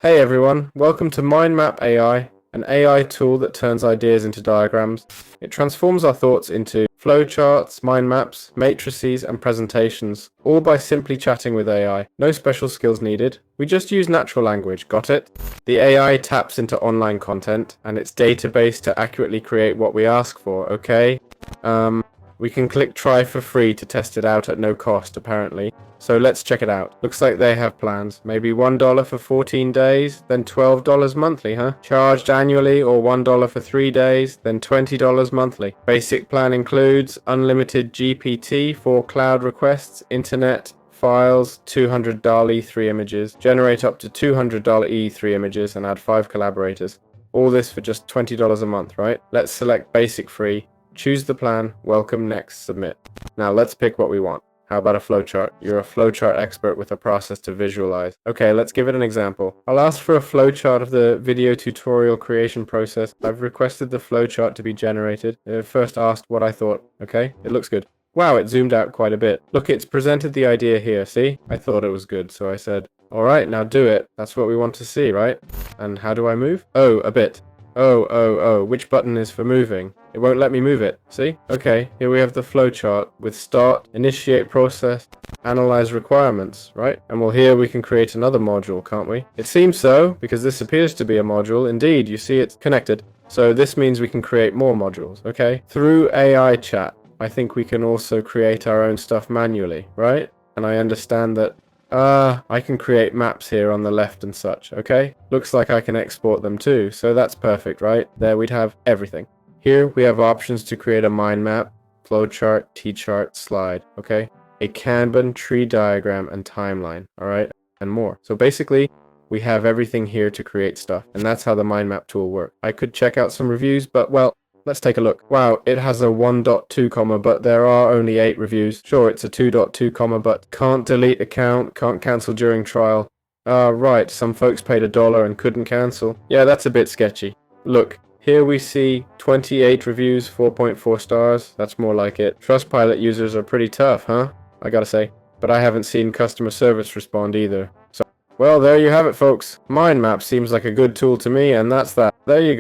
Hey everyone, welcome to MYMAP AI, an AI tool that turns ideas into diagrams. It transforms our thoughts into flowcharts, mind maps, matrices, and presentations, all by simply chatting with AI. No special skills needed. We just use natural language, got it? The AI taps into online content and its database to accurately create what we ask for, okay? We can click try for free to test it out at no cost, apparently. So let's check it out. Looks like they have plans. Maybe $1 for 14 days, then $12 monthly, huh? Charged annually, or $1 for 3 days, then $20 monthly. Basic plan includes unlimited GPT, 4 cloud requests, internet, files, 200 DALL-E 3 images, generate up to 200 DALL-E 3 images, and add 5 collaborators. All this for just $20 a month, right? Let's select basic free. Choose the plan, welcome, next, submit. Now let's pick what we want. How about a flowchart? You're a flowchart expert with a process to visualize. Okay, let's give it an example. I'll ask for a flowchart of the video tutorial creation process. I've requested the flowchart to be generated. It first asked what I thought. Okay, it looks good. Wow, it zoomed out quite a bit. Look, it's presented the idea here, see? I thought it was good, so I said, alright, now do it. That's what we want to see, right? And how do I move? Oh, a bit. Oh, which button is for moving? It won't let me move it, see? Okay, here we have the flowchart with start, initiate process, analyze requirements, right? And well, here we can create another module, can't we? It seems so, because this appears to be a module. Indeed, you see it's connected. So this means we can create more modules, okay? Through AI chat, I think we can also create our own stuff manually, right? And I understand that I can create maps here on the left and such, okay? Looks like I can export them too, so that's perfect, right? There we'd have everything. Here we have options to create a mind map, flowchart, T-chart, slide, okay? A Kanban, tree diagram, and timeline, alright? And more. So basically, we have everything here to create stuff, and that's how the mind map tool works. I could check out some reviews, but well, let's take a look. Wow, it has a 1.2 comma, but there are only 8 reviews. Sure, it's a 2.2 comma, but can't delete account, can't cancel during trial. Right, some folks paid $1 and couldn't cancel. Yeah, that's a bit sketchy. Look, here we see 28 reviews, 4.4 stars. That's more like it. Trustpilot users are pretty tough, huh? I gotta say. But I haven't seen customer service respond either. So, well, there you have it, folks. Mind Map seems like a good tool to me, and that's that. There you go.